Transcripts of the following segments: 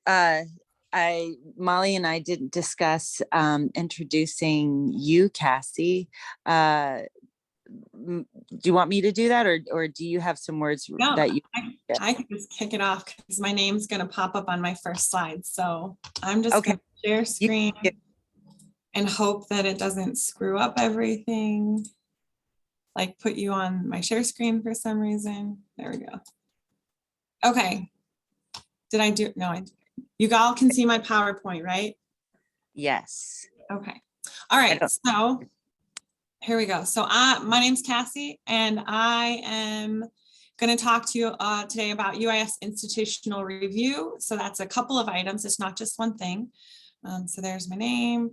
Molly and I didn't discuss introducing you, Cassie. Do you want me to do that, or do you have some words No, that you? I can just kick it off because my name's going to pop up on my first slide. So I'm just going to share screen and hope that it doesn't screw up everything. Like put you on my share screen for some reason. There we go. Okay. Did I do? No, you all can see my PowerPoint, right? Yes. Okay. All right. So here we go. So my name's Cassie, and I am going to talk to you today about UIS institutional review. So that's a couple of items. It's not just one thing. So there's my name.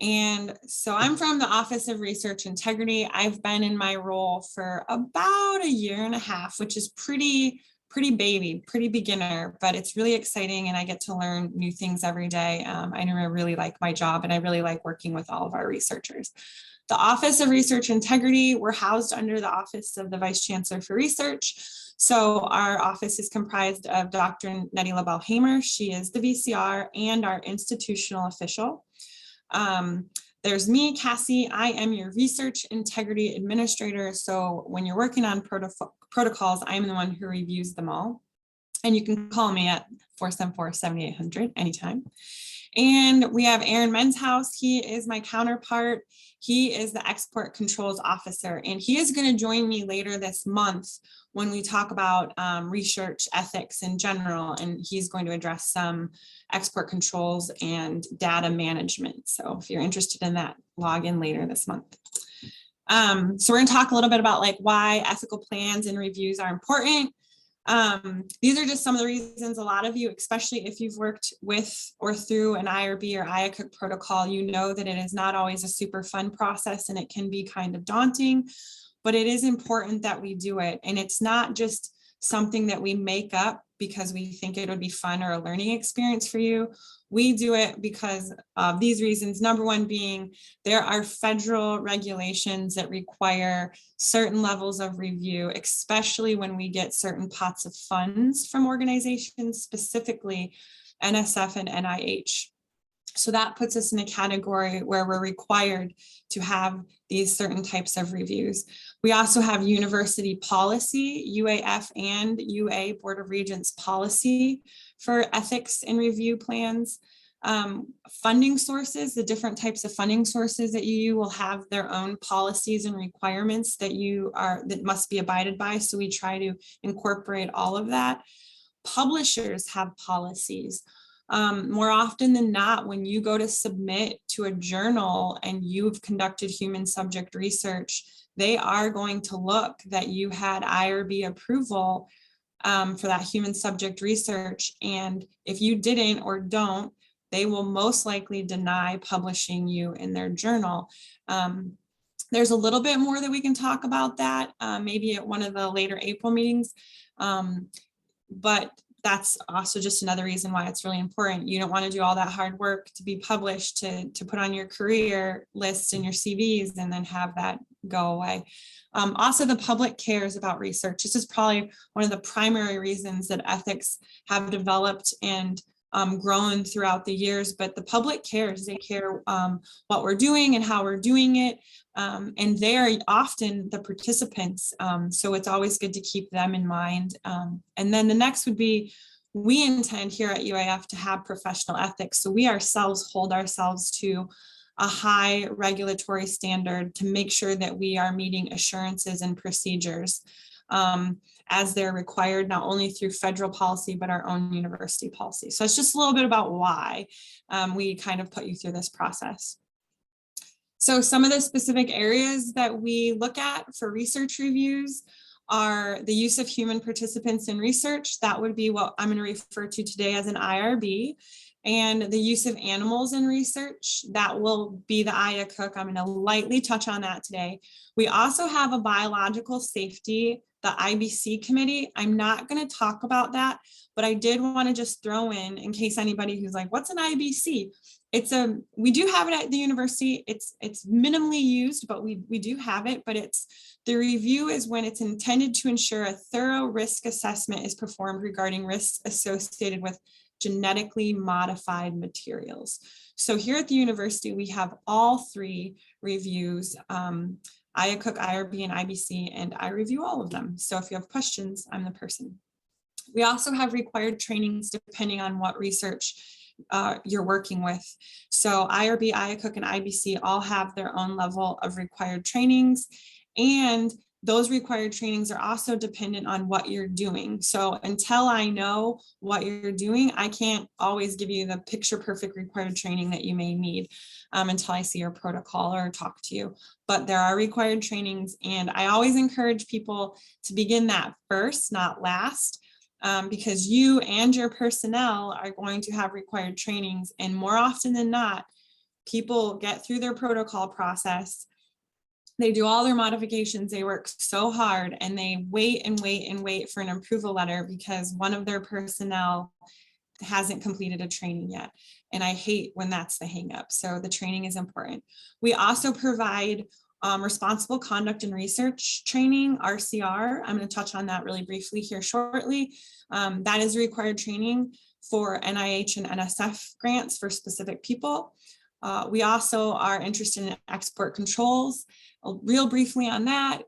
And so I'm from the Office of Research Integrity. I've been in my role for about a year and a half, which is pretty baby, pretty beginner, but it's really exciting and I get to learn new things every day. I really like my job and I really like working with all of our researchers. The Office of Research Integrity, we're housed under the Office of the Vice Chancellor for Research. So our office is comprised of Dr. Nettie LaBelle-Hamer. She is the VCR and our institutional official. There's me, Cassie. I am your research integrity administrator. So when you're working on protocols, I'm the one who reviews them all. And you can call me at 474-7800 anytime. And we have Aaron Menshouse. He is my counterpart. He is the export controls officer, and he is going to join me later this month when we talk about research ethics in general, and he's going to address some export controls and data management. So if you're interested in that, log in later this month. So we're going to talk a little bit about like why ethical plans and reviews are important. These are just some of the reasons a lot of you, especially if you've worked with or through an IRB or IACUC protocol, you know that it is not always a super fun process and it can be kind of daunting, but it is important that we do it. And it's not just something that we make up because we think it would be fun or a learning experience for you. We do it because of these reasons. Number one being there are federal regulations that require certain levels of review, especially when we get certain pots of funds from organizations, specifically NSF and NIH. So that puts us in a category where we're required to have these certain types of reviews. We also have university policy, UAF and UA Board of Regents policy for ethics and review plans. Funding sources, the different types of funding sources that you will have their own policies and requirements that must be abided by. So we try to incorporate all of that. Publishers have policies. More often than not, when you go to submit to a journal and you've conducted human subject research, they are going to look that you had IRB approval for that human subject research. And if you didn't or don't, they will most likely deny publishing you in their journal. There's a little bit more that we can talk about that, maybe at one of the later April meetings. But that's also just another reason why it's really important. You don't want to do all that hard work to be published, to put on your career lists and your CVs and then have that go away. Also, the public cares about research. This is probably one of the primary reasons that ethics have developed and grown throughout the years, but the public cares. They care what we're doing and how we're doing it. And they are often the participants. So it's always good to keep them in mind. And then the next would be, we intend here at UIF to have professional ethics. So we ourselves hold ourselves to a high regulatory standard to make sure that we are meeting assurances and procedures as they're required, not only through federal policy, but our own university policy. So it's just a little bit about why we kind of put you through this process. So some of the specific areas that we look at for research reviews are the use of human participants in research. That would be what I'm going to refer to today as an IRB. And the use of animals in research, that will be the IACUC. I'm going to lightly touch on that today. We also have a biological safety, the IBC committee. I'm not going to talk about that, but I did want to just throw in case anybody who's like, what's an IBC? We do have it at the university. It's minimally used, but we do have it, but the review is when it's intended to ensure a thorough risk assessment is performed regarding risks associated with genetically modified materials. So here at the university, we have all 3 reviews, IACUC, IRB, and IBC, and I review all of them. So if you have questions, I'm the person. We also have required trainings depending on what research you're working with. So IRB, IACUC, and IBC all have their own level of required trainings, and those required trainings are also dependent on what you're doing. So until I know what you're doing, I can't always give you the picture perfect required training that you may need until I see your protocol or talk to you. But there are required trainings, and I always encourage people to begin that first, not last. Because you and your personnel are going to have required trainings, and more often than not, people get through their protocol process, they do all their modifications, they work so hard, and they wait and wait and wait for an approval letter because one of their personnel hasn't completed a training yet. And I hate when that's the hang up. So the training is important. We also provide responsible conduct and research training, RCR. I'm going to touch on that really briefly here shortly. That is required training for NIH and NSF grants for specific people. We also are interested in export controls. Real briefly on that,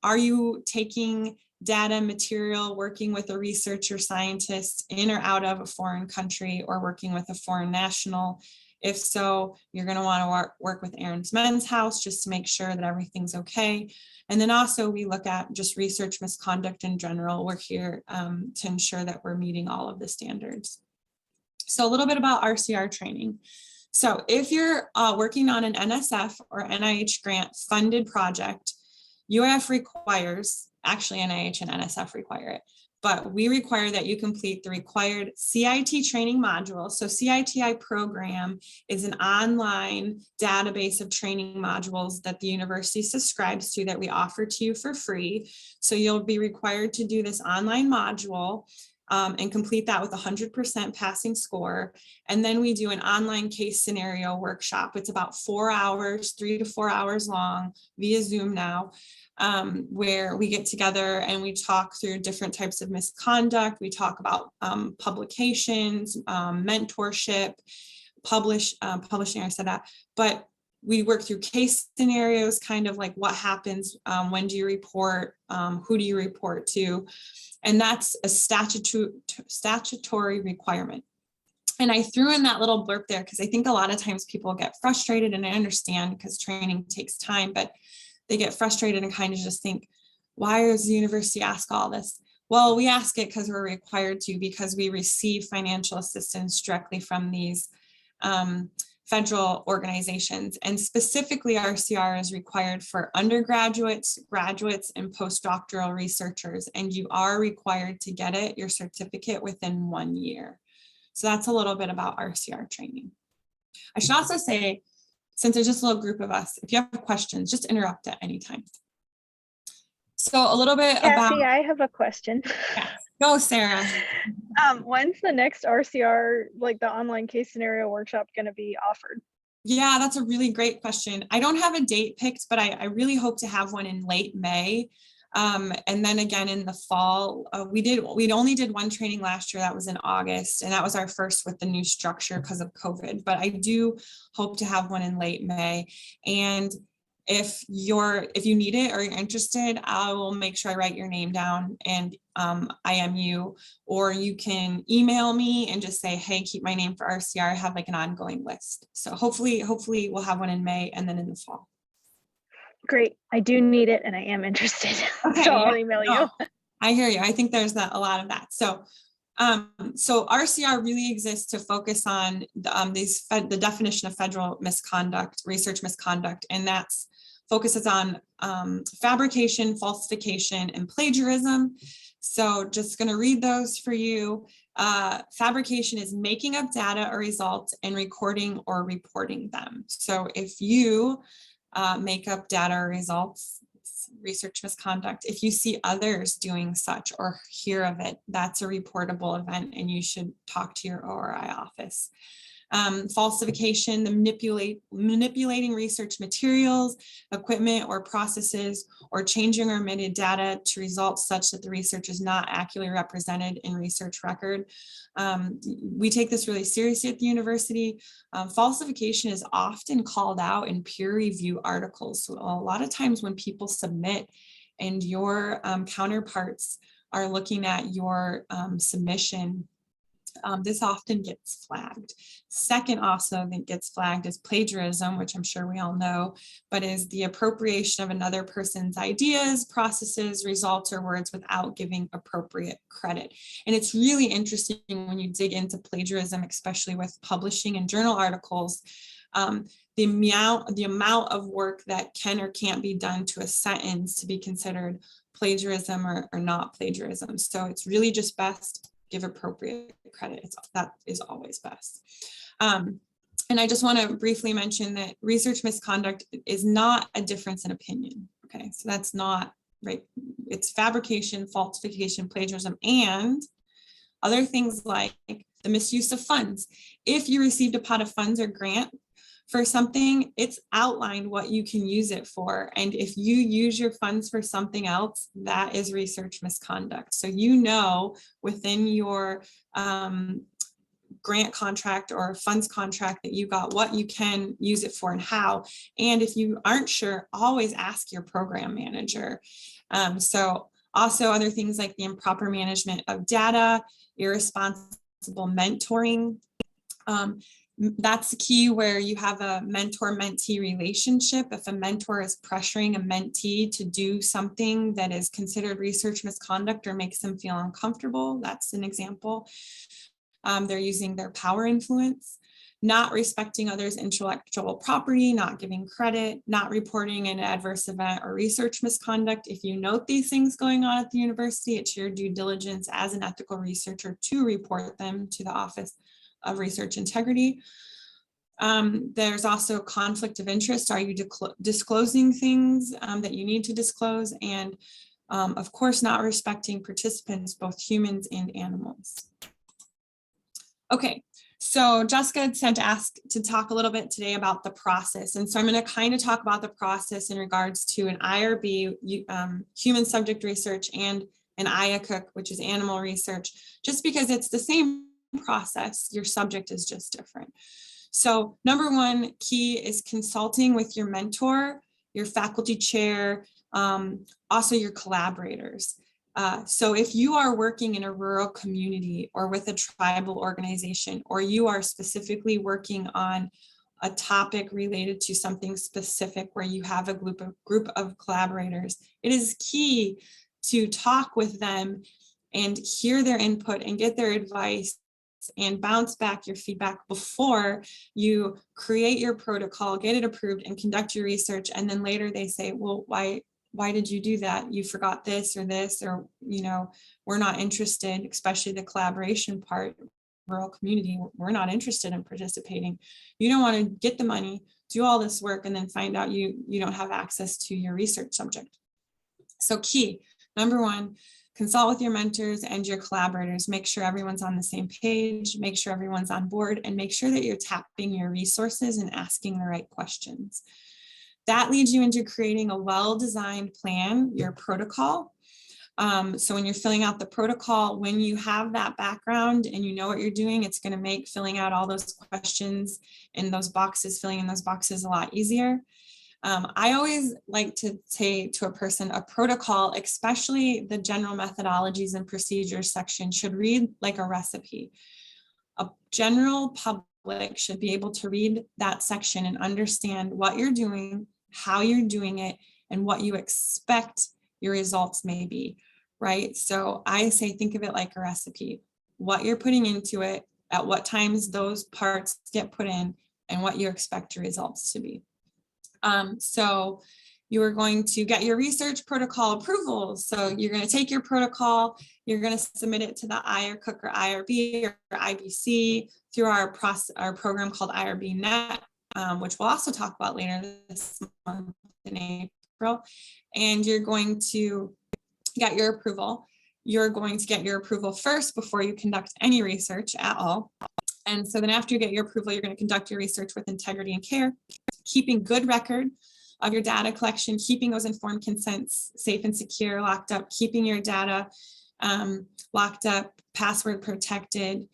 are you taking data material, working with a researcher scientist in or out of a foreign country, or working with a foreign national? If so, you're going to want to work with Aaron's Men's House just to make sure that everything's okay. And then also we look at just research misconduct in general. We're here to ensure that we're meeting all of the standards. So a little bit about RCR training. So if you're working on an NSF or NIH grant funded project, UIF requires, actually NIH and NSF require it, but we require that you complete the required CIT training module. So CITI program is an online database of training modules that the university subscribes to that we offer to you for free. So you'll be required to do this online module and complete that with 100% passing score. And then we do an online case scenario workshop. It's about 4 hours, 3 to 4 hours long via Zoom now, where we get together and we talk through different types of misconduct. We talk about publications, mentorship, publishing, I said that, but we work through case scenarios, kind of like what happens, when do you report, who do you report to? And that's a statutory requirement. And I threw in that little blurb there because I think a lot of times people get frustrated, and I understand because training takes time, but they get frustrated and kind of just think, why does the university ask all this? Well, we ask it because we're required to, because we receive financial assistance directly from these federal organizations. And specifically RCR is required for undergraduates, graduates, and postdoctoral researchers. And you are required to get it, your certificate, within 1 year. So that's a little bit about RCR training. I should also say, since there's just a little group of us, if you have questions, just interrupt at any time. So a little bit Cassie, about— I have a question. Yeah. Go, Sarah. When's the next RCR, like the online case scenario workshop, going to be offered? Yeah, that's a really great question. I don't have a date picked, but I really hope to have one in late May. And then again in the fall. We only did one training last year. That was in August, and that was our first with the new structure because of COVID. But I do hope to have one in late May. And if you need it or you're interested, I will make sure I write your name down and IM you, or you can email me and just say, hey, keep my name for RCR. I have like an ongoing list. So hopefully we'll have one in May and then in the fall. Great. I do need it and I am interested. Okay, so I'll email you. I hear you. I think there's a lot of that. So RCR really exists to focus on the definition of federal misconduct, research misconduct, and that's focuses on fabrication, falsification, and plagiarism. So just going to read those for you. Fabrication is making up data or results and recording or reporting them. So if you make up data or results, research misconduct. If you see others doing such or hear of it, that's a reportable event and you should talk to your ORI office. falsification, the manipulating research materials, equipment, or processes, or changing or omitted data to results such that the research is not accurately represented in research record. We take this really seriously at the university. Falsification is often called out in peer review articles. So a lot of times when people submit and your counterparts are looking at your submission, this often gets flagged. Second also that gets flagged is plagiarism, which I'm sure we all know, but is the appropriation of another person's ideas, processes, results, or words without giving appropriate credit. And it's really interesting when you dig into plagiarism, especially with publishing and journal articles, the amount of work that can or can't be done to a sentence to be considered plagiarism or not plagiarism. So it's really just best give appropriate credit. That is always best. And I just want to briefly mention that research misconduct is not a difference in opinion. Okay, so that's not right. It's fabrication, falsification, plagiarism, and other things like the misuse of funds. If you received a pot of funds or grant for something, it's outlined what you can use it for. And if you use your funds for something else, that is research misconduct. So you know within your grant contract or funds contract that you got what you can use it for and how. And if you aren't sure, always ask your program manager. So also other things like the improper management of data, irresponsible mentoring. That's the key where you have a mentor-mentee relationship. If a mentor is pressuring a mentee to do something that is considered research misconduct or makes them feel uncomfortable, that's an example. They're using their power influence, not respecting others' intellectual property, not giving credit, not reporting an adverse event or research misconduct. If you note these things going on at the university, it's your due diligence as an ethical researcher to report them to the Office of Research Integrity. There's also conflict of interest. Are you disclosing things that you need to disclose? And of course, not respecting participants, both humans and animals. Okay, so Jessica had said to talk a little bit today about the process. And so I'm going to kind of talk about the process in regards to an IRB, human subject research, and an IACUC, which is animal research, just because it's the same process, your subject is just different. So number one key is consulting with your mentor, your faculty chair, also your collaborators. So if you are working in a rural community or with a tribal organization, or you are specifically working on a topic related to something specific where you have a group of collaborators, it is key to talk with them and hear their input and get their advice and bounce back your feedback before you create your protocol, get it approved, and conduct your research. And then later they say, well, why did you do that? You forgot this, or, you know, we're not interested, especially the collaboration part, rural community, we're not interested in participating. You don't want to get the money, do all this work, and then find out you don't have access to your research subject. So key, number one, consult with your mentors and your collaborators. Make sure everyone's on the same page, make sure everyone's on board, and make sure that you're tapping your resources and asking the right questions. That leads you into creating a well-designed plan, your protocol. So when you're filling out the protocol, when you have that background and you know what you're doing, it's going to make filling out all those questions in those boxes, filling in those boxes a lot easier. I always like to say to a person, a protocol, especially the general methodologies and procedures section, should read like a recipe. A general public should be able to read that section and understand what you're doing, how you're doing it, and what you expect your results may be, right? So I say, think of it like a recipe, what you're putting into it, at what times those parts get put in, and what you expect your results to be. So you are going to get your research protocol approval. So you're going to take your protocol, you're going to submit it to the IACUC or IRB or IBC through our program called IRB Net, which we'll also talk about later this month in April. And you're going to get your approval. You're going to get your approval first before you conduct any research at all. And so then after you get your approval, you're going to conduct your research with integrity and care, keeping good record of your data collection, keeping those informed consents safe and secure, locked up, keeping your data locked up, password protected,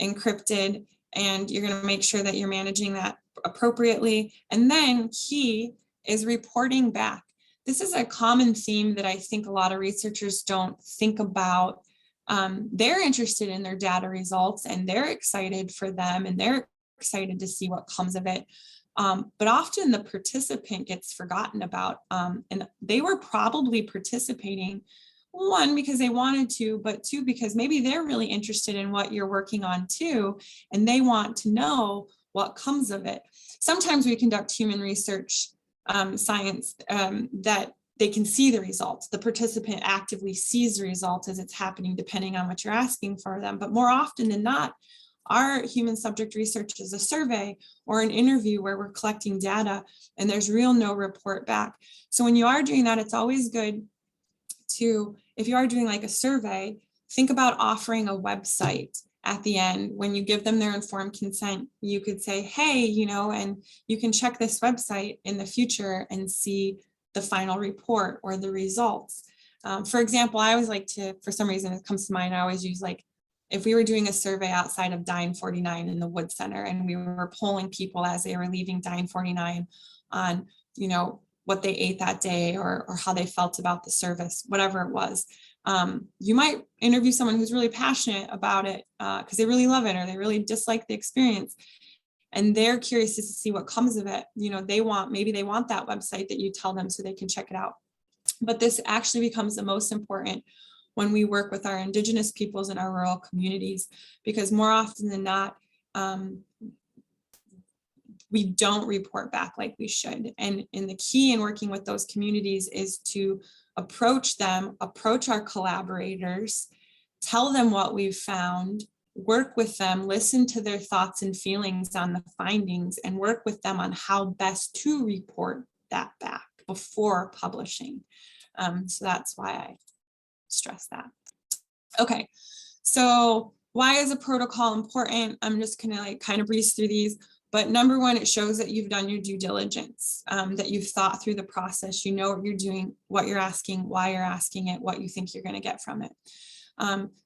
encrypted, and you're going to make sure that you're managing that appropriately. And then key is reporting back. This is a common theme that I think a lot of researchers don't think about. They're interested in their data results and they're excited for them and they're excited to see what comes of it. But often the participant gets forgotten about, and they were probably participating, one, because they wanted to, but two, because maybe they're really interested in what you're working on too, and they want to know what comes of it. Sometimes we conduct human research science that they can see the results. The participant actively sees the results as it's happening, depending on what you're asking for them. But more often than not, our human subject research is a survey or an interview where we're collecting data and there's no report back. So when you are doing that, it's always good to, if you are doing like a survey, think about offering a website at the end. When you give them their informed consent, you could say, hey, and you can check this website in the future and see the final report or the results. For example, I always like to, for some reason it comes to mind, I always use, like, if we were doing a survey outside of Dine 49 in the Wood Center and we were polling people as they were leaving Dine 49 on, what they ate that day or how they felt about the service, whatever it was. You might interview someone who's really passionate about it because they really love it or they really dislike the experience. And they're curious to see what comes of it. Maybe they want that website that you tell them so they can check it out. But this actually becomes the most important when we work with our Indigenous peoples in our rural communities, because more often than not, we don't report back like we should. And the key in working with those communities is to approach them, approach our collaborators, tell them what we've found, work with them, listen to their thoughts and feelings on the findings, and work with them on how best to report that back before publishing. So that's why I stress that. Okay, so why is a protocol important? I'm just gonna kind of breeze through these. But number one, it shows that you've done your due diligence, that you've thought through the process, you know what you're doing, what you're asking, why you're asking it, what you think you're going to get from it.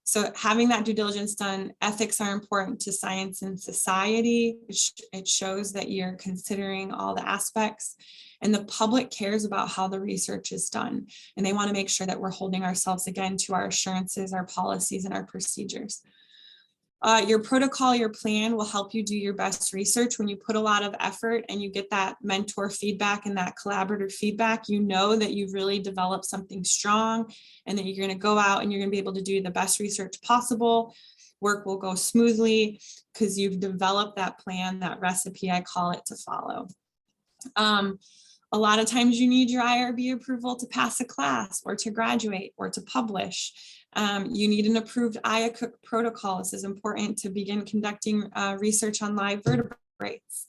So having that due diligence done, ethics are important to science and society. It shows that you're considering all the aspects, and the public cares about how the research is done. And they want to make sure that we're holding ourselves again to our assurances, our policies, and our procedures. Your protocol, your plan will help you do your best research. When you put a lot of effort and you get that mentor feedback and that collaborative feedback, you know that you've really developed something strong and that you're going to go out and you're going to be able to do the best research possible. Work will go smoothly because you've developed that plan, that recipe, I call it, to follow. A lot of times you need your IRB approval to pass a class or to graduate or to publish. You need an approved IACUC protocol. This is important to begin conducting research on live vertebrates.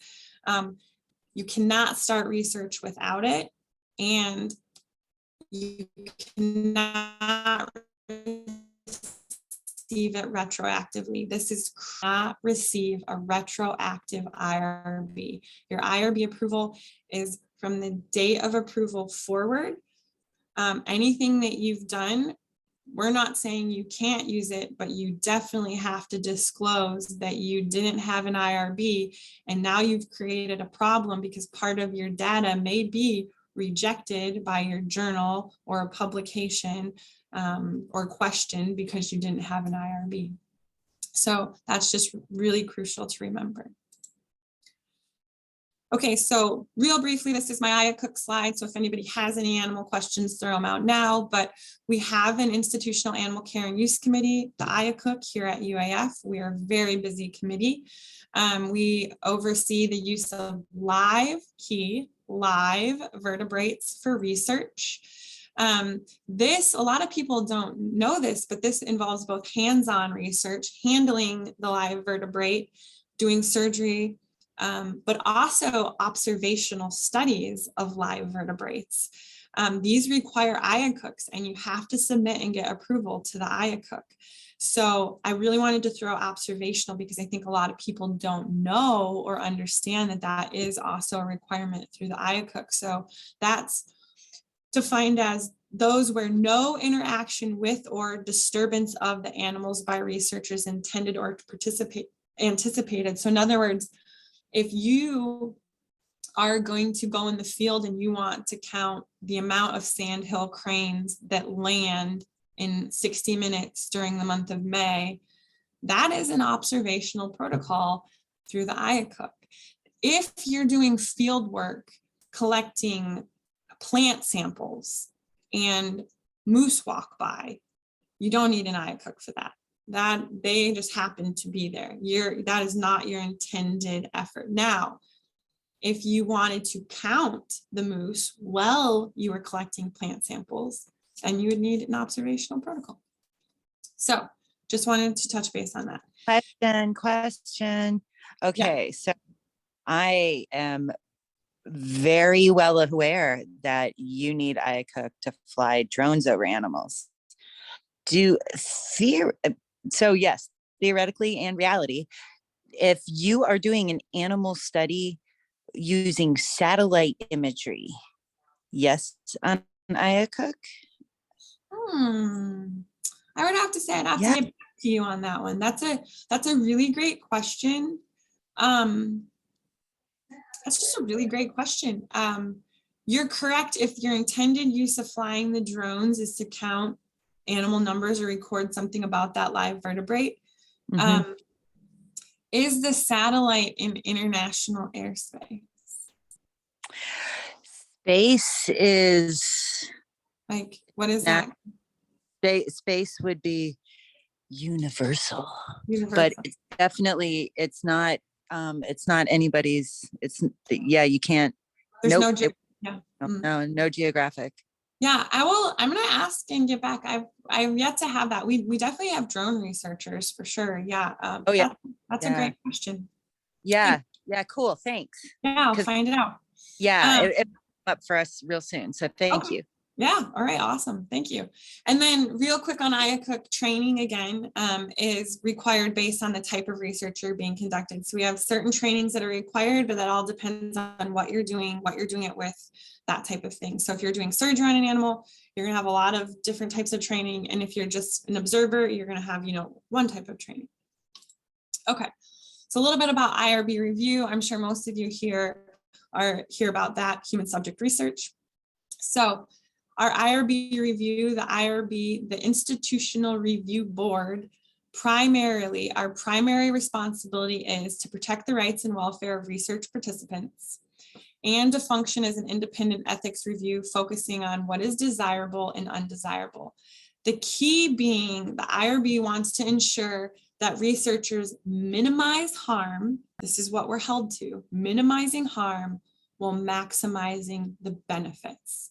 You cannot start research without it, and you cannot receive it retroactively. This is not receive a retroactive IRB. Your IRB approval is from the date of approval forward. Anything that you've done, we're not saying you can't use it, but you definitely have to disclose that you didn't have an IRB and now you've created a problem because part of your data may be rejected by your journal or a publication or questioned because you didn't have an IRB. So that's just really crucial to remember. Okay, so real briefly, this is my IACUC slide. So if anybody has any animal questions, throw them out now. But we have an institutional animal care and use committee, the IACUC, here at UAF. We are a very busy committee. We oversee the use of live vertebrates for research. A lot of people don't know this, but this involves both hands-on research, handling the live vertebrate, doing surgery, but also observational studies of live vertebrates. These require IACUCs, and you have to submit and get approval to the IACUC. So I really wanted to throw observational because I think a lot of people don't know or understand that that is also a requirement through the IACUC. So that's defined as those where no interaction with or disturbance of the animals by researchers intended or anticipated. So in other words, if you are going to go in the field and you want to count the amount of sandhill cranes that land in 60 minutes during the month of May, that is an observational protocol through the IACUC. If you're doing field work, collecting plant samples and moose walk by, you don't need an IACUC for that. That they just happen to be there. That is not your intended effort. Now, if you wanted to count the moose while you were collecting plant samples, then you would need an observational protocol. So just wanted to touch base on that. Question. Okay, so I am very well aware that you need IACUC to fly drones over animals. So yes, theoretically and reality, if you are doing an animal study using satellite imagery, yes, on IACUC? I would have to say I'd have to get back to you on that one. That's a really great question. That's just a really great question. You're correct. If your intended use of flying the drones is to count animal numbers or record something about that live vertebrate, is the satellite in international airspace? Space is like, what is that? Space would be universal, Universal. but it's definitely, it's not anybody's, you can't. There's nope, no geographic. Yeah, I'm going to ask and get back. I've yet to have that. We definitely have drone researchers for sure. Yeah. That's a great question. Yeah. Cool. Thanks. Yeah, I'll find it out. Yeah. It up for us real soon. So thank you. Yeah. All right. Awesome. Thank you. And then real quick on IACUC, training again is required based on the type of research you're being conducted. So we have certain trainings that are required, but that all depends on what you're doing it with, that type of thing. So if you're doing surgery on an animal, you're going to have a lot of different types of training. And if you're just an observer, you're going to have, one type of training. Okay. So a little bit about IRB review. I'm sure most of you here hear about that, human subject research. So our IRB review, the Institutional Review Board, our primary responsibility is to protect the rights and welfare of research participants and to function as an independent ethics review focusing on what is desirable and undesirable. The key being the IRB wants to ensure that researchers minimize harm. This is what we're held to, minimizing harm while maximizing the benefits.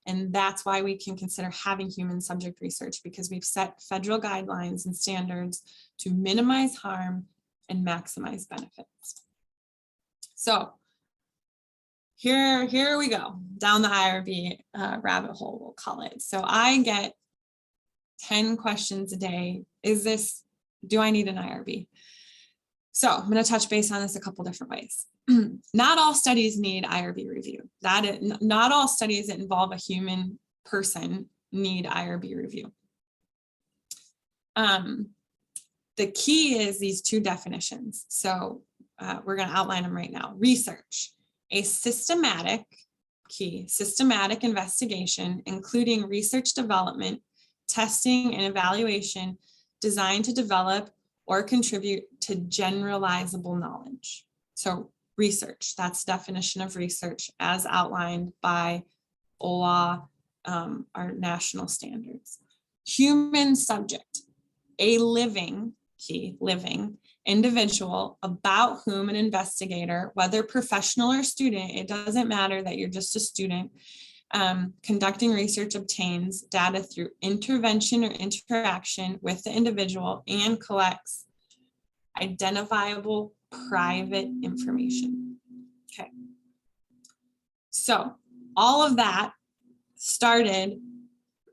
And that's why we can consider having human subject research, because we've set federal guidelines and standards to minimize harm and maximize benefits. So here we go, down the IRB rabbit hole, we'll call it. So I get 10 questions a day. Do I need an IRB? So I'm going to touch base on this a couple different ways. Not all studies need IRB review. Not all studies that involve a human person need IRB review. The key is these two definitions. So we're going to outline them right now. Research, a systematic investigation, including research development, testing, and evaluation designed to develop or contribute to generalizable knowledge. So research, that's the definition of research as outlined by OLA, our national standards. Human subject, a living individual about whom an investigator, whether professional or student, it doesn't matter that you're just a student, conducting research obtains data through intervention or interaction with the individual and collects identifiable private information. Okay. So all of that started,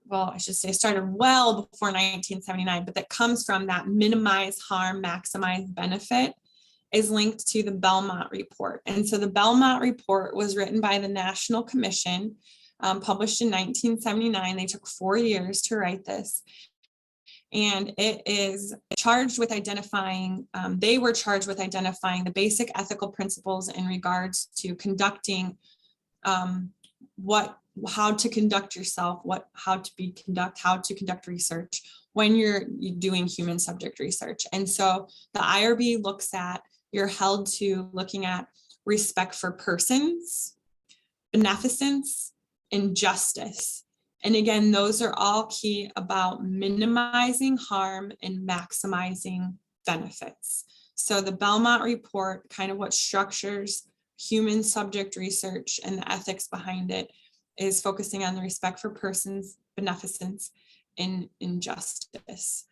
well, I should say started well before 1979, but that comes from that minimize harm, maximize benefit, is linked to the Belmont Report. And so the Belmont Report was written by the National Commission, published in 1979. They took 4 years to write this. And it is charged with identifying, they were charged with identifying the basic ethical principles in regards to conducting how to conduct yourself, how to conduct research when you're doing human subject research. And so the IRB looks at, you're held to looking at respect for persons, beneficence, and justice. And again, those are all key about minimizing harm and maximizing benefits. So the Belmont Report, kind of what structures human subject research and the ethics behind it, is focusing on the respect for persons, beneficence, and injustice.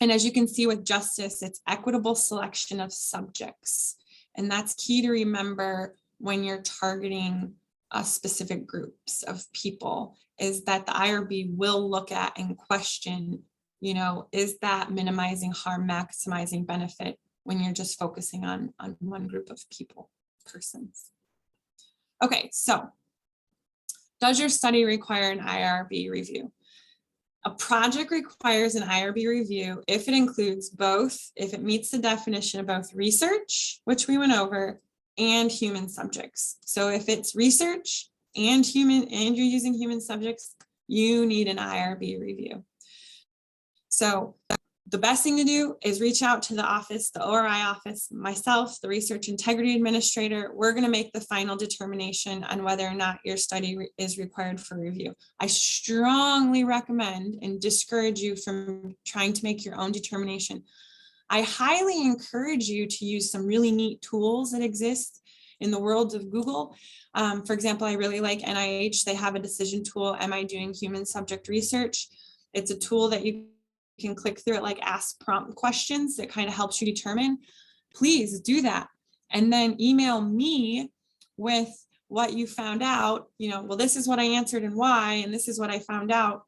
And as you can see with justice, it's equitable selection of subjects. And that's key to remember when you're targeting specific groups of people, is that the IRB will look at and question, is that minimizing harm, maximizing benefit when you're just focusing on one group of people, persons. Okay, so does your study require an IRB review? A project requires an IRB review if it includes both, if it meets the definition of both research, which we went over, and human subjects. So if it's research and you're using human subjects, you need an IRB review. So the best thing to do is reach out to the office, the ORI office, myself, the research integrity administrator. We're going to make the final determination on whether or not your study is required for review. I strongly recommend and discourage you from trying to make your own determination. I highly encourage you to use some really neat tools that exist in the world of Google. For example, I really like NIH. They have a decision tool, Am I Doing Human Subject Research? It's a tool that you can click through it, like ask prompt questions that kind of helps you determine. Please do that. And then email me with what you found out, well, this is what I answered and why, and this is what I found out.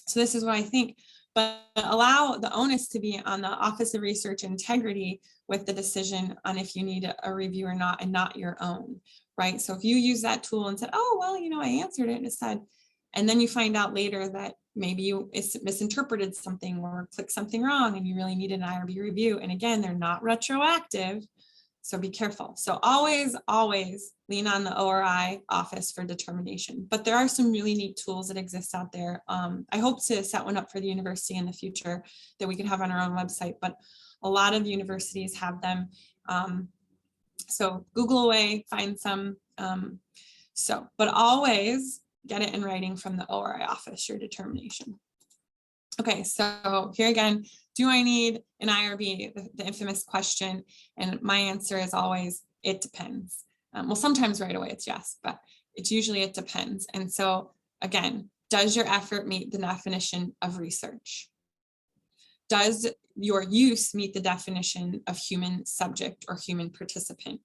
So this is what I think, but allow the onus to be on the Office of Research Integrity with the decision on if you need a review or not, and not your own, right? So if you use that tool and said, oh, well, I answered it and it said, and then you find out later that maybe you misinterpreted something or clicked something wrong and you really need an IRB review. And again, they're not retroactive, so be careful. So always, always lean on the ORI office for determination. But there are some really neat tools that exist out there. I hope to set one up for the university in the future that we could have on our own website, but a lot of universities have them. So Google away, find some. But always get it in writing from the ORI office, your determination. Okay, so here again, do I need an IRB? The infamous question. And my answer is always, it depends. Well, sometimes right away it's yes, but it's usually it depends. And so again, does your effort meet the definition of research? Does your use meet the definition of human subject or human participant?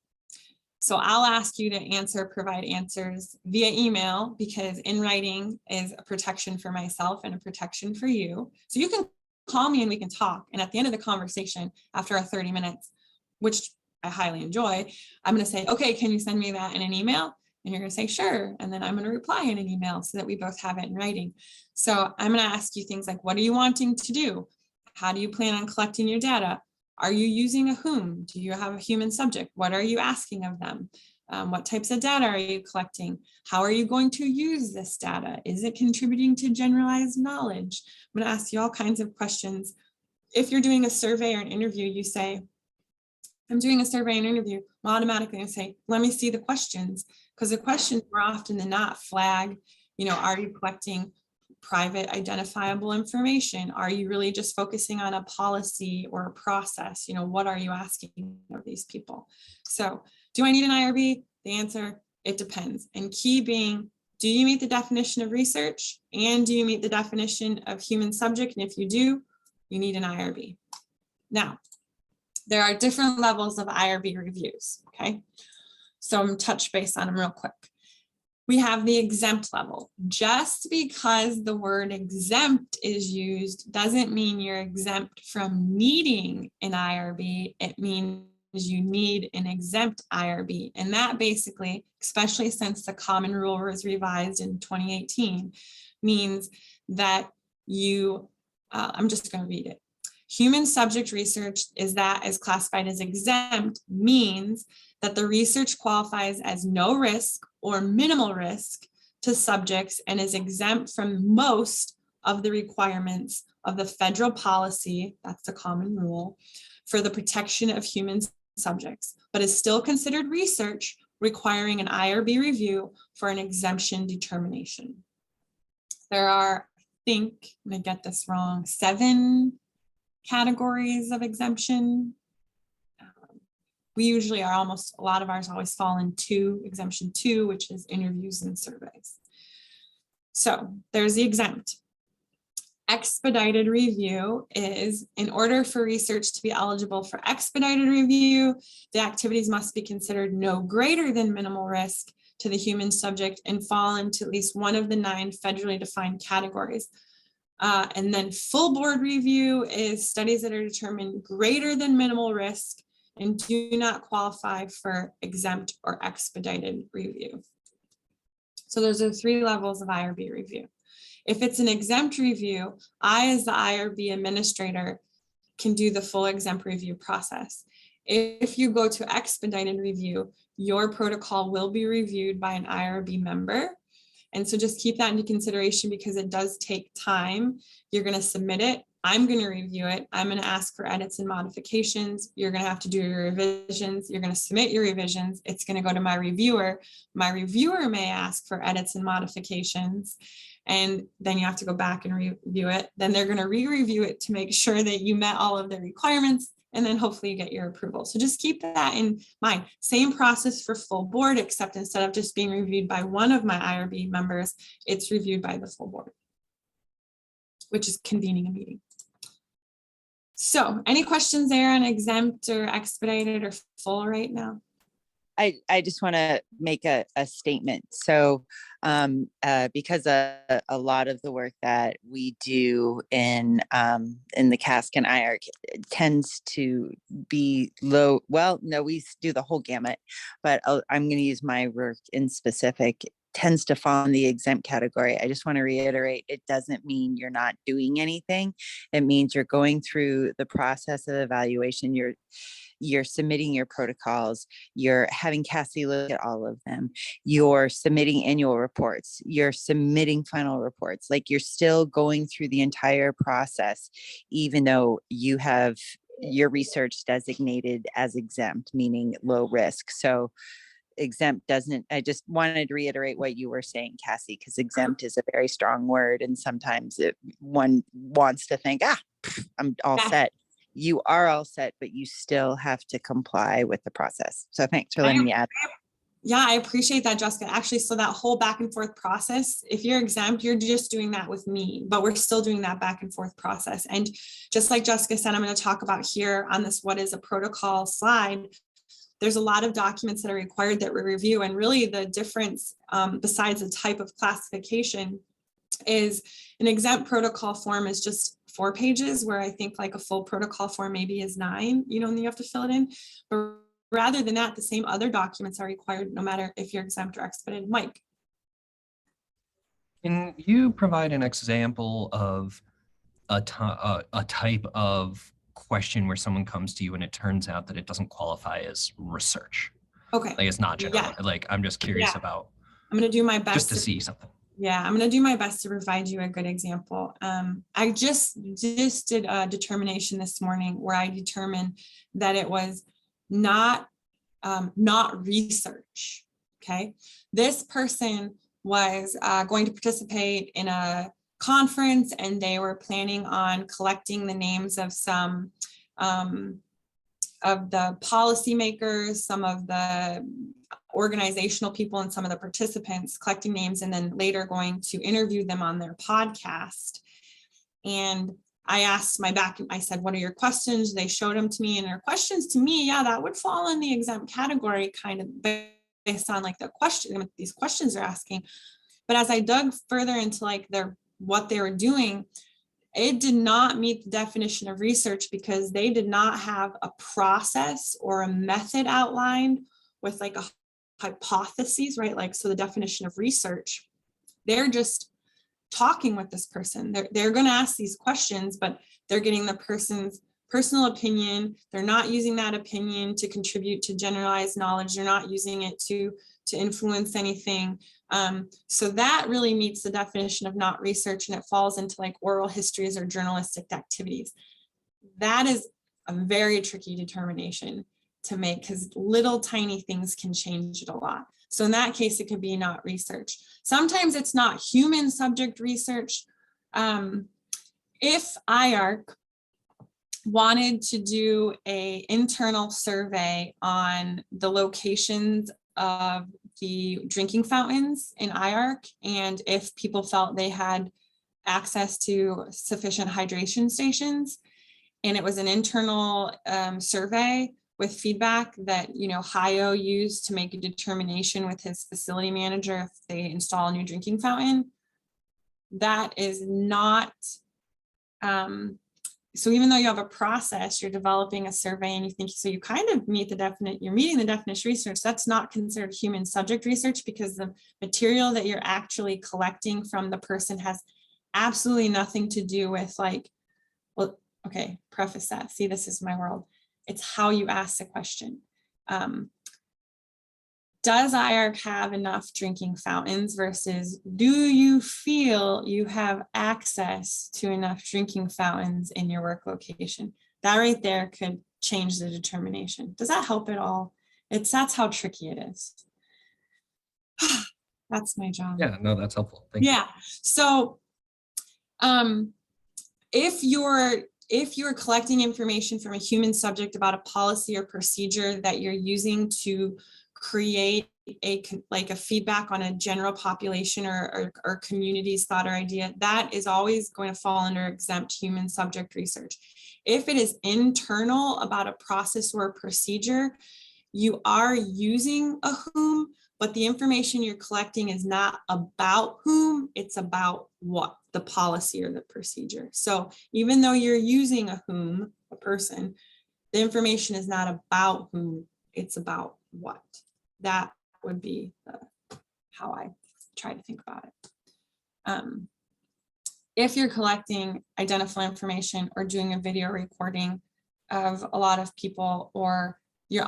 So I'll ask you to provide answers via email, because in writing is a protection for myself and a protection for you. So you can call me and we can talk. And at the end of the conversation, after our 30 minutes, which I highly enjoy, I'm going to say, okay, can you send me that in an email? And you're going to say, sure. And then I'm going to reply in an email so that we both have it in writing. So I'm going to ask you things like, what are you wanting to do? How do you plan on collecting your data? Are you using a whom? Do you have a human subject? What are you asking of them? What types of data are you collecting? How are you going to use this data? Is it contributing to generalized knowledge? I'm going to ask you all kinds of questions. If you're doing a survey or an interview, you say, I'm doing a survey and interview, I'm automatically going to say, let me see the questions, because the questions more often than not flag, are you collecting private identifiable information? Are you really just focusing on a policy or a process? What are you asking of these people? So do I need an IRB? The answer, it depends. And key being, do you meet the definition of research? And do you meet the definition of human subject? And if you do, you need an IRB. Now, there are different levels of IRB reviews, okay? So I'm going to touch base on them real quick. we have the exempt level. Just because the word exempt is used doesn't mean you're exempt from needing an IRB. It means you need an exempt IRB. And that basically, especially since the common rule was revised in 2018, means that you, I'm just going to read it. Human subject research is classified as exempt, means that the research qualifies as no risk or minimal risk to subjects and is exempt from most of the requirements of the federal policy, that's the common rule, for the protection of human subjects, but is still considered research requiring an IRB review for an exemption determination. There are, I think, I'm gonna get this wrong, 7 categories of exemption. We usually are almost, a lot of ours always fall in exemption 2, which is interviews and surveys. So there's the exempt. Expedited review is, in order for research to be eligible for expedited review, the activities must be considered no greater than minimal risk to the human subject and fall into at least one of the 9 federally defined categories. And then full board review is studies that are determined greater than minimal risk and do not qualify for exempt or expedited review. So those are 3 levels of IRB review. If it's an exempt review, I, as the IRB administrator, can do the full exempt review process. If you go to expedited review, your protocol will be reviewed by an IRB member. And so just keep that into consideration because it does take time. You're going to submit it. I'm going to review it. I'm going to ask for edits and modifications. You're going to have to do your revisions. You're going to submit your revisions. It's going to go to my reviewer. My reviewer may ask for edits and modifications. And then you have to go back and review it. Then they're going to re-review it to make sure that you met all of the requirements. And then hopefully you get your approval. So just keep that in mind. Same process for full board, except instead of just being reviewed by one of my IRB members, it's reviewed by the full board, which is convening a meeting. So any questions there on exempt or expedited or full right now? I just want to make a statement. So because a lot of the work that we do in the CASC and IR tends to be low. Well, no, we do the whole gamut, but I'm going to use my work in specific, tends to fall in the exempt category. I just want to reiterate, it doesn't mean you're not doing anything. It means you're going through the process of evaluation. You're submitting your protocols, you're having Cassie look at all of them, you're submitting annual reports, you're submitting final reports, like you're still going through the entire process, even though you have your research designated as exempt, meaning low risk. So exempt doesn't, I just wanted to reiterate what you were saying, Cassie, because exempt is a very strong word. And sometimes one wants to think, I'm all set. You are all set, but you still have to comply with the process. So thanks for letting me add. Yeah, I appreciate that, Jessica. Actually, so that whole back and forth process, if you're exempt, you're just doing that with me, but we're still doing that back and forth process. And just like Jessica said, I'm going to talk about here on this what is a protocol slide. There's a lot of documents that are required that we review. And really the difference, besides the type of classification, is an exempt protocol form is just 4 pages, where I think like a full protocol form maybe is 9, and you have to fill it in. But rather than that, the same other documents are required no matter if you're exempt or expedited. Mike. Can you provide an example of a type of question where someone comes to you and it turns out that it doesn't qualify as research? Okay. Like it's not general. Yeah. Like I'm just curious about. I'm going to do my best just to see something. Yeah, I'm going to do my best to provide you a good example. I just did a determination this morning where I determined that it was not research. Okay, this person was going to participate in a conference, and they were planning on collecting the names of some of the policymakers, some of the organizational people, and some of the participants, collecting names, and then later going to interview them on their podcast. And I asked I said, what are your questions? They showed them to me, and their questions to me, yeah, that would fall in the exempt category kind of, but based on like the question, these questions they're asking. But as I dug further into like what they were doing, it did not meet the definition of research because they did not have a process or a method outlined with like a hypotheses, right? Like, so the definition of research, they're just talking with this person. They're going to ask these questions, but they're getting the person's personal opinion. They're not using that opinion to contribute to generalized knowledge. They're not using it to influence anything. So that really meets the definition of not research, and it falls into like oral histories or journalistic activities. That is a very tricky determination to make because little tiny things can change it a lot. So in that case, it could be not research. Sometimes it's not human subject research. If IARC wanted to do an internal survey on the locations of the drinking fountains in IARC, and if people felt they had access to sufficient hydration stations, and it was an internal survey with feedback that, you know, HIO used to make a determination with his facility manager if they install a new drinking fountain, that is not, so even though you have a process, you're developing a survey and you think, so you kind of meet the definite, you're meeting the definition of research, that's not considered human subject research because the material that you're actually collecting from the person has absolutely nothing to do with like, well, okay, preface that, see, this is my world. It's how you ask the question. Does IARC have enough drinking fountains versus do you feel you have access to enough drinking fountains in your work location? That right there could change the determination. Does that help at all? That's how tricky it is. That's my job. Yeah, no, that's helpful. Thank you. Yeah. So if you're collecting information from a human subject about a policy or procedure that you're using to create a feedback on a general population or community's thought or idea, that is always going to fall under exempt human subject research. If it is internal about a process or a procedure, you are using a whom, but the information you're collecting is not about whom, it's about what, the policy or the procedure. So even though you're using a whom, a person, the information is not about whom, it's about what. That would be how I try to think about it. If you're collecting identifiable information or doing a video recording of a lot of people, or you're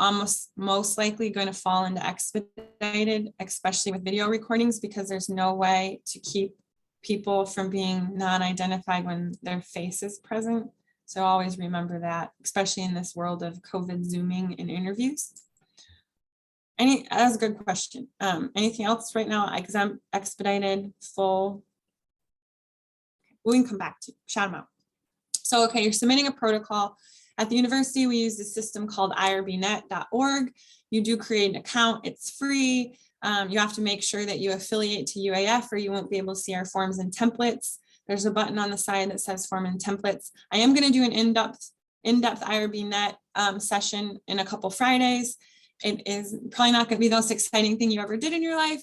most likely going to fall into expedited, especially with video recordings, because there's no way to keep people from being non-identified when their face is present. So always remember that, especially in this world of COVID Zooming in interviews. That's a good question. Anything else right now? Exempt, expedited, full? We can come back to, shout them out. So, okay, you're submitting a protocol. At the university, we use a system called irbnet.org. You do create an account, it's free. You have to make sure that you affiliate to UAF or you won't be able to see our forms and templates. There's a button on the side that says form and templates. I am going to do an in-depth IRBnet session in a couple Fridays. It is probably not going to be the most exciting thing you ever did in your life,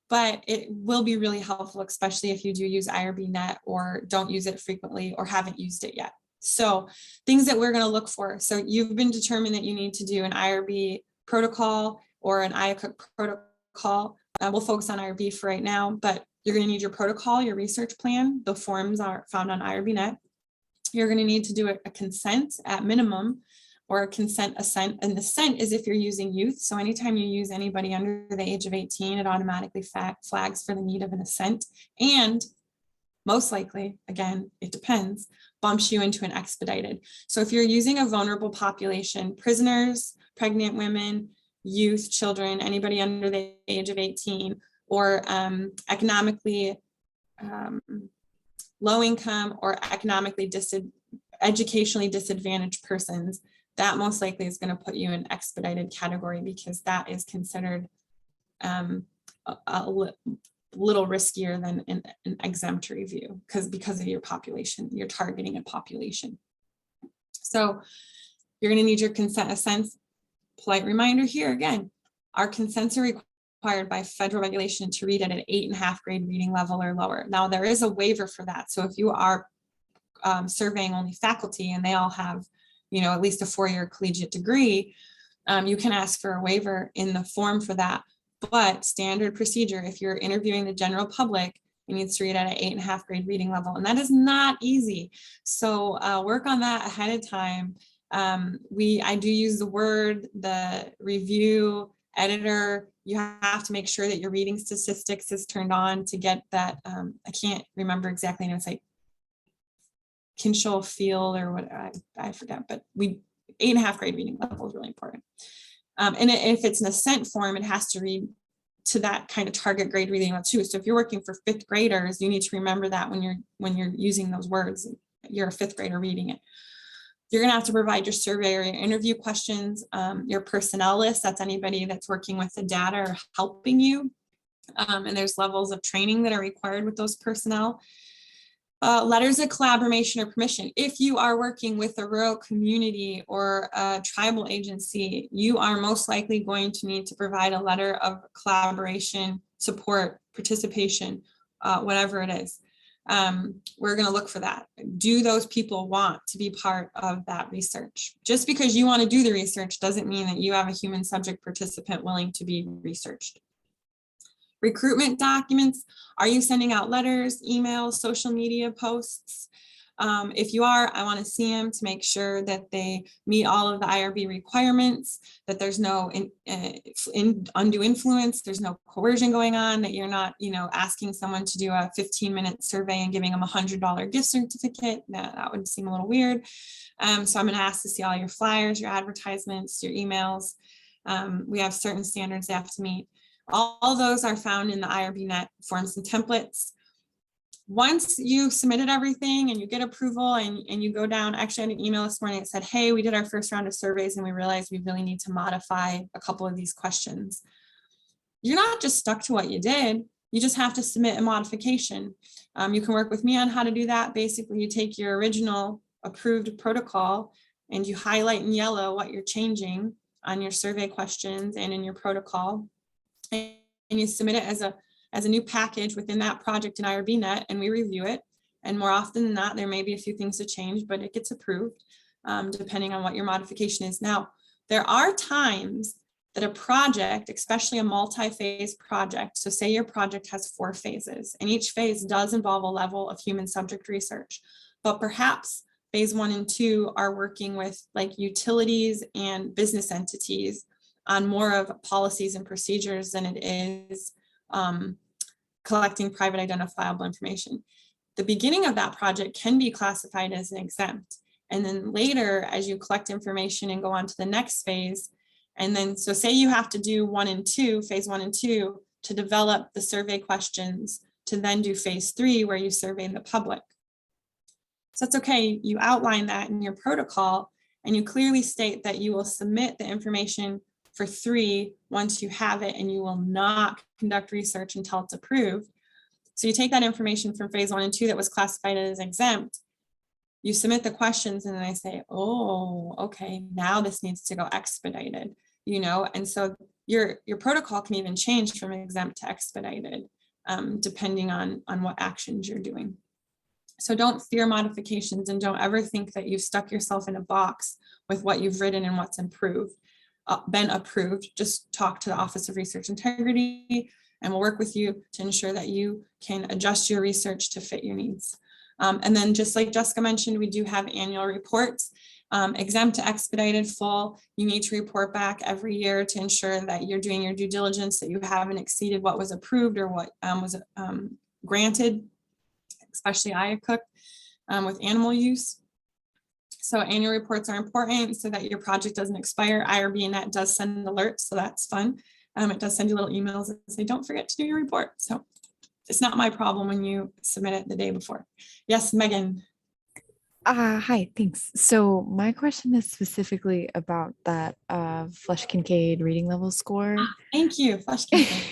but it will be really helpful, especially if you do use IRBnet or don't use it frequently or haven't used it yet. So things that we're going to look for. So you've been determined that you need to do an IRB protocol or an IACUC protocol. We'll focus on IRB for right now, but you're going to need your protocol, your research plan. The forms are found on IRBnet. You're going to need to do a consent at minimum, or a consent assent. And assent is if you're using youth. So anytime you use anybody under the age of 18, it automatically flags for the need of an assent. And most likely, again, it depends, bumps you into an expedited. So if you're using a vulnerable population, prisoners, pregnant women, youth, children, anybody under the age of 18, or economically low income or economically educationally disadvantaged persons, that most likely is going to put you in expedited category because that is considered a little riskier than an exempt review because of your population. You're targeting a population. So you're going to need your consent assents. Polite reminder here again, our consents are required by federal regulation to read at an 8.5 grade reading level or lower. Now, there is a waiver for that. So if you are surveying only faculty and they all have, at least a 4-year collegiate degree, you can ask for a waiver in the form for that. But standard procedure, if you're interviewing the general public, you need to read at an 8.5 grade reading level. And that is not easy. So work on that ahead of time. I do use the word, the review editor. You have to make sure that your reading statistics is turned on to get that. I can't remember exactly. It's like Pinkel field or what, I forget, but 8.5 grade reading level is really important. And if it's an assent form, it has to read to that kind of target grade reading level too. So if you're working for 5th graders, you need to remember that when you're using those words, you're a 5th grader reading it. You're going to have to provide your survey or your interview questions, your personnel list. That's anybody that's working with the data or helping you. And there's levels of training that are required with those personnel. Letters of collaboration or permission. If you are working with a rural community or a tribal agency, you are most likely going to need to provide a letter of collaboration, support, participation, whatever it is. We're going to look for that. Do those people want to be part of that research? Just because you want to do the research doesn't mean that you have a human subject participant willing to be researched. Recruitment documents. Are you sending out letters, emails, social media posts? If you are, I want to see them to make sure that they meet all of the IRB requirements, that there's no undue influence, there's no coercion going on, that you're not, asking someone to do a 15-minute survey and giving them a $100 gift certificate. That would seem a little weird. So I'm going to ask to see all your flyers, your advertisements, your emails. We have certain standards they have to meet. All those are found in the IRB net forms and templates. Once you submitted everything and you get approval and you go down, actually I had an email this morning that said, hey, we did our first round of surveys and we realized we really need to modify a couple of these questions. You're not just stuck to what you did, you just have to submit a modification. You can work with me on how to do that. Basically, you take your original approved protocol and you highlight in yellow what you're changing on your survey questions and in your protocol. And you submit it as a new package within that project in IRBnet, and we review it. And more often than not, there may be a few things to change, but it gets approved depending on what your modification is. Now, there are times that a project, especially a multi-phase project, so say your project has 4 phases, and each phase does involve a level of human subject research, but perhaps phase 1 and 2 are working with like utilities and business entities on more of policies and procedures than it is collecting private identifiable information. The beginning of that project can be classified as an exempt. And then later, as you collect information and go on to the next phase, and then, so say you have to do phase 1 and 2 to develop the survey questions to then do phase 3 where you survey the public. So that's okay, you outline that in your protocol and you clearly state that you will submit the information for 3 once you have it, and you will not conduct research until it's approved. So you take that information from phase 1 and 2 that was classified as exempt, you submit the questions, and then I say, oh, okay, now this needs to go expedited, and so your protocol can even change from exempt to expedited, depending on what actions you're doing. So don't fear modifications, and don't ever think that you've stuck yourself in a box with what you've written and what's been approved. Just talk to the Office of Research Integrity and we'll work with you to ensure that you can adjust your research to fit your needs. And then just like Jessica mentioned, we do have annual reports, exempt to expedited, full. You need to report back every year to ensure that you're doing your due diligence, that you haven't exceeded what was approved or what was granted, especially IACUC with animal use. So annual reports are important so that your project doesn't expire. IRBnet does send alerts, so that's fun. It does send you little emails that say, don't forget to do your report. So it's not my problem when you submit it the day before. Yes, Megan. Hi, thanks. So my question is specifically about that Flesch-Kincaid reading level score. Thank you, Flesch-Kincaid.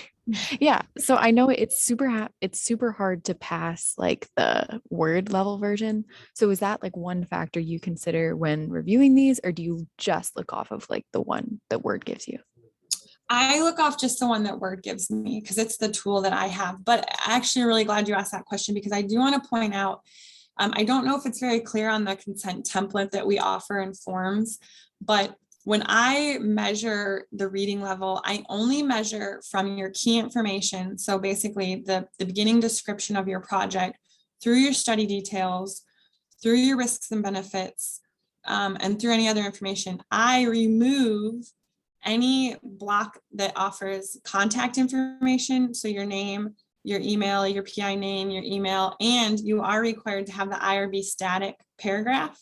Yeah, so I know it's super hard to pass like the word level version. So is that like one factor you consider when reviewing these, or do you just look off of like the one that Word gives you? I look off just the one that Word gives me because it's the tool that I have. But actually really glad you asked that question because I do want to point out, I don't know if it's very clear on the consent template that we offer in forms, but when I measure the reading level, I only measure from your key information. So basically the beginning description of your project through your study details, through your risks and benefits, and through any other information. I remove any block that offers contact information. So your name, your email, your PI name, your email, and you are required to have the IRB static paragraph.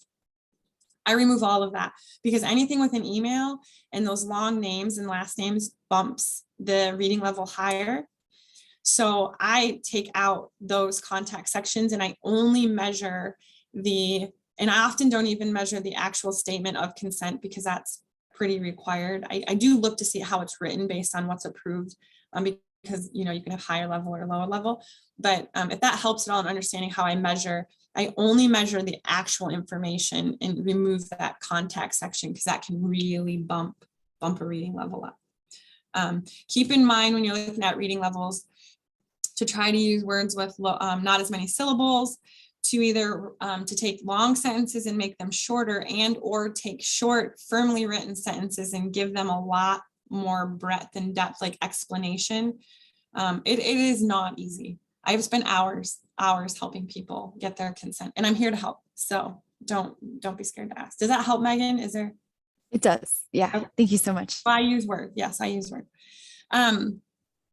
I remove all of that because anything with an email and those long names and last names bumps the reading level higher. So I take out those contact sections and I only measure and I often don't even measure the actual statement of consent because that's pretty required. I do look to see how it's written based on what's approved because you can have higher level or lower level. But if that helps at all in understanding how I measure, I only measure the actual information and remove that contact section because that can really bump a reading level up. Keep in mind when you're looking at reading levels to try to use words with not as many syllables, to either to take long sentences and make them shorter and or take short, firmly written sentences and give them a lot more breadth and depth, like explanation. It is not easy. I've spent hours helping people get their consent, and I'm here to help. So don't be scared to ask. Does that help, Megan? Is there? It does. Yeah. Okay. Thank you so much. I use Word. Yes, I use Word.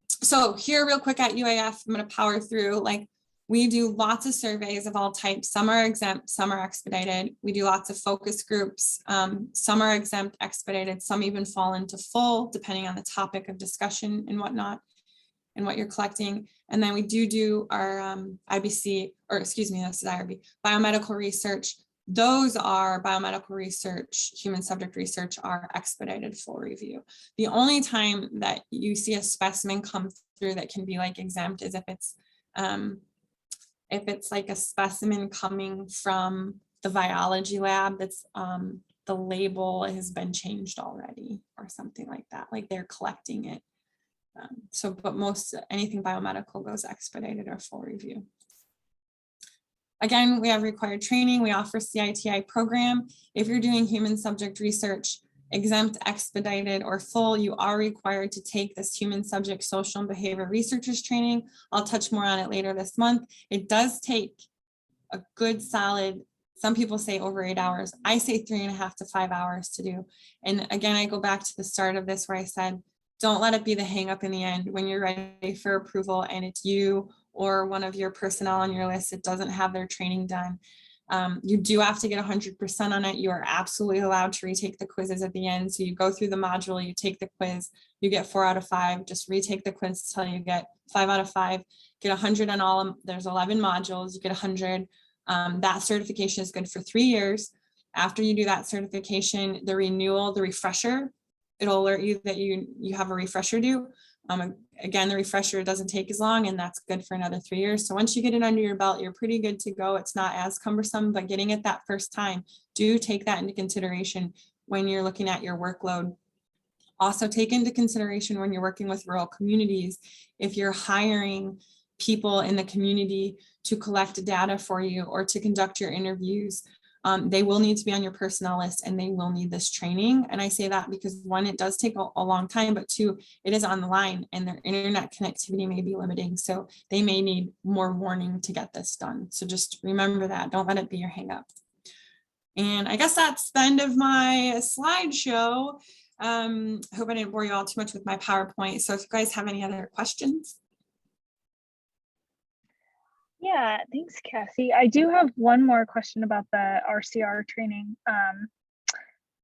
So here real quick at UAF, I'm going to power through. We do lots of surveys of all types. Some are exempt, some are expedited. We do lots of focus groups. Some are exempt, expedited. Some even fall into full, depending on the topic of discussion and whatnot, and what you're collecting. And then we do our IBC, or excuse me, this is IRB, biomedical research. Those are biomedical research, human subject research are expedited full review. The only time that you see a specimen come through that can be exempt is if it's like a specimen coming from the biology lab that's the label has been changed already or something like that, like they're collecting it. But anything biomedical goes expedited or full review. Again, we have required training. We offer CITI program. If you're doing human subject research, exempt, expedited, or full, you are required to take this human subject social and behavior researchers training. I'll touch more on it later this month. It does take a good solid, some people say over 8 hours. I say 3.5 to 5 hours to do. And again, I go back to the start of this where I said, don't let it be the hang up in the end when you're ready for approval and it's you or one of your personnel on your list that doesn't have their training done. You do have to get 100% on it. You are absolutely allowed to retake the quizzes at the end. So you go through the module, you take the quiz, you get 4 out of 5, just retake the quiz until you get 5 out of 5, get 100 on all of them. There's 11 modules, you get 100. That certification is good for 3 years. After you do that certification, the renewal, the refresher, it'll alert you that you have a refresher due. Again, the refresher doesn't take as long and that's good for another 3 years. So once you get it under your belt, you're pretty good to go. It's not as cumbersome, but getting it that first time, do take that into consideration when you're looking at your workload. Also take into consideration when you're working with rural communities, if you're hiring people in the community to collect data for you or to conduct your interviews, they will need to be on your personnel list and they will need this training. And I say that because 1, it does take a long time, but 2, it is on the line and their internet connectivity may be limiting. So they may need more warning to get this done. So just remember that, don't let it be your hang up. And I guess that's the end of my slideshow. I hope I didn't bore you all too much with my PowerPoint. So if you guys have any other questions. Yeah, thanks, Cassie. I do have one more question about the RCR training.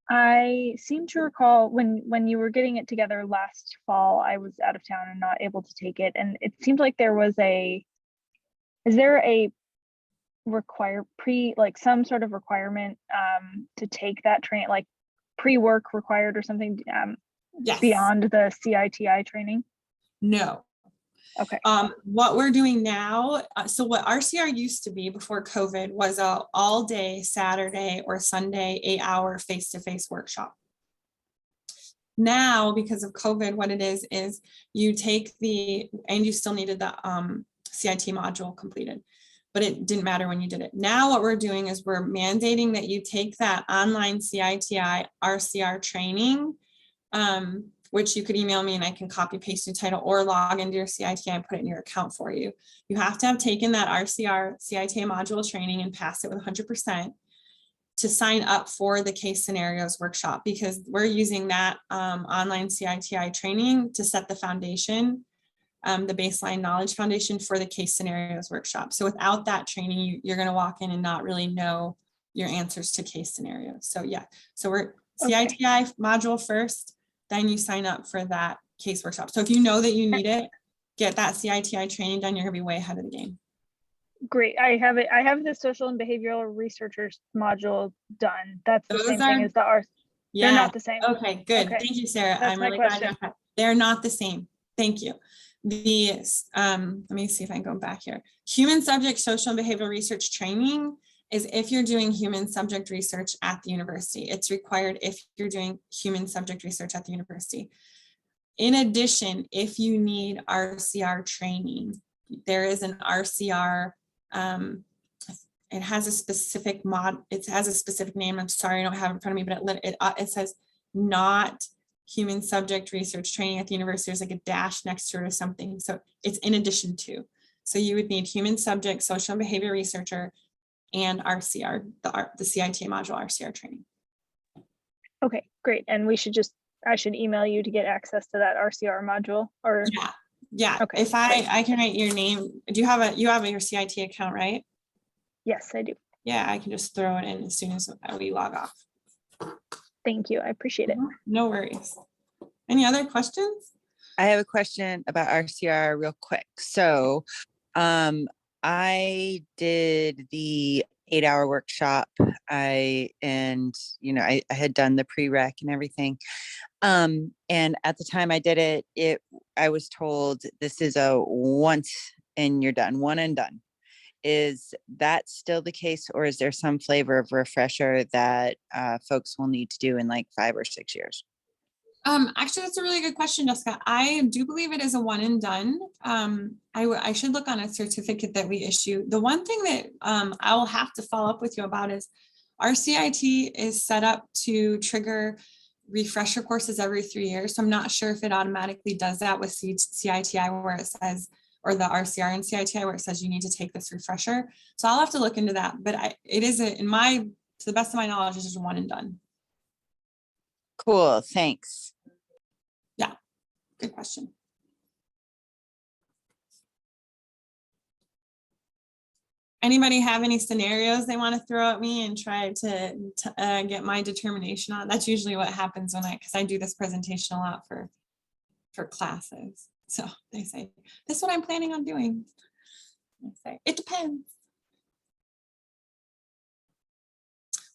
I seem to recall when you were getting it together last fall, I was out of town and not able to take it. And it seemed like there was is there a some sort of requirement to take that train, like pre-work required or something Yes. beyond the CITI training? No. Okay. What we're doing now, so what RCR used to be before COVID was a all day Saturday or Sunday 8-hour face-to-face workshop. Now, because of COVID, what it is you take and you still needed the CIT module completed, but it didn't matter when you did it. Now what we're doing is we're mandating that you take that online CITI RCR training, which you could email me and I can copy paste your title or log into your CITI and put it in your account for you. You have to have taken that RCR CITI module training and passed it with 100% to sign up for the case scenarios workshop, because we're using that online CITI training to set the foundation, the baseline knowledge foundation for the case scenarios workshop. So without that training, you're going to walk in and not really know your answers to case scenarios. So yeah, so we're CITI module first, then you sign up for that case workshop. So if you know that you need it, get that CITI training done. You're gonna be way ahead of the game. Great. I have it. I have the social and behavioral researchers module done. That's the same thing as the R. Yeah. They're not the same. Okay, good. Okay. Thank you, Sarah. That's I'm my really glad question. you're. They're not the same. Thank you. Let me see if I can go back here. Human subject social and behavioral research training is if you're doing human subject research at the university. It's required if you're doing human subject research at the university. In addition, if you need RCR training, there is an RCR, it has a specific it has a specific name. I'm sorry, I don't have it in front of me, but it says not human subject research training at the university. There's like a dash next to it or something. So it's in addition to. So you would need human subject, social and behavior researcher, and RCR, the CIT module RCR training. Okay, great. And I should email you to get access to that RCR module, or Yeah. Okay, If I can write your name. Do you have your CIT account, right? yes, I do. Yeah, I can just throw it in as soon as we log off. Thank you. I appreciate it. No worries. Any other questions? I have a question about RCR real quick. So I did the 8-hour workshop. I had done the prereq and everything. And at the time I did it, I was told this is a once and you're done, one and done. Is that still the case, or is there some flavor of refresher that folks will need to do in like 5 or 6 years? Actually, that's a really good question, Jessica. I do believe it is a one and done. I should look on a certificate that we issue. The one thing that I will have to follow up with you about is our CIT is set up to trigger refresher courses every 3 years. So I'm not sure if it automatically does that with CITI where it says, or the RCR and CITI where it says you need to take this refresher. So I'll have to look into that. But it is to the best of my knowledge, it's just a one and done. Cool, thanks. Yeah, good question. Anybody have any scenarios they want to throw at me and try to get my determination on? That's usually what happens because I do this presentation a lot for classes. So they say, this is what I'm planning on doing. I say, it depends.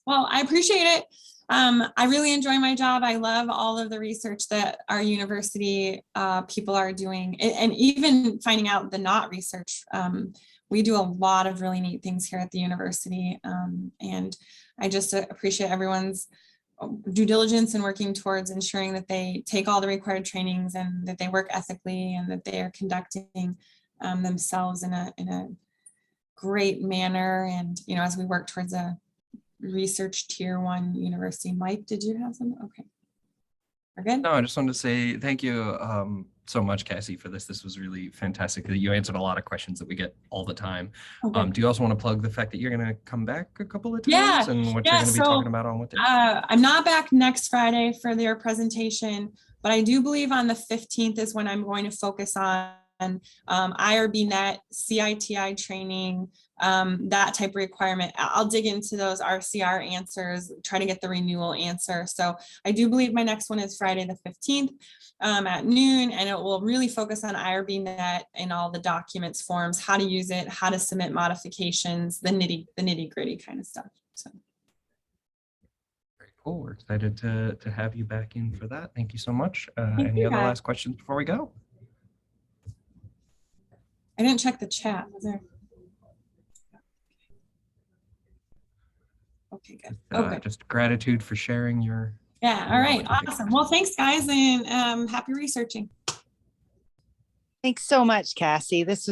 Well, I appreciate it. I really enjoy my job. I love all of the research that our university people are doing, and even finding out the not research. We do a lot of really neat things here at the university, and I just appreciate everyone's due diligence and working towards ensuring that they take all the required trainings and that they work ethically and that they are conducting themselves in a great manner. And as we work towards a research tier 1 university. Mike, did you have some? Okay, we're good. No, I just wanted to say thank you so much, Cassie, for this. This was really fantastic. You answered a lot of questions that we get all the time. Okay. Do you also want to plug the fact that you're going to come back a couple of times Yeah, and what you're going to be talking about on what day? I'm not back next Friday for their presentation, but I do believe on the 15th is when I'm going to focus on IRB net, CITI training, that type of requirement. I'll dig into those RCR answers, try to get the renewal answer. So I do believe my next one is Friday the 15th at noon, and it will really focus on IRB net and all the documents, forms, how to use it, how to submit modifications, the nitty gritty kind of stuff. So. Very cool. We're excited to have you back in for that. Thank you so much. Any other last questions before we go? I didn't check the chat. Was there? Okay, good. Okay. Just gratitude for sharing your Yeah, all right, awesome. Well, thanks, guys, and happy researching. Thanks so much, Cassie. This was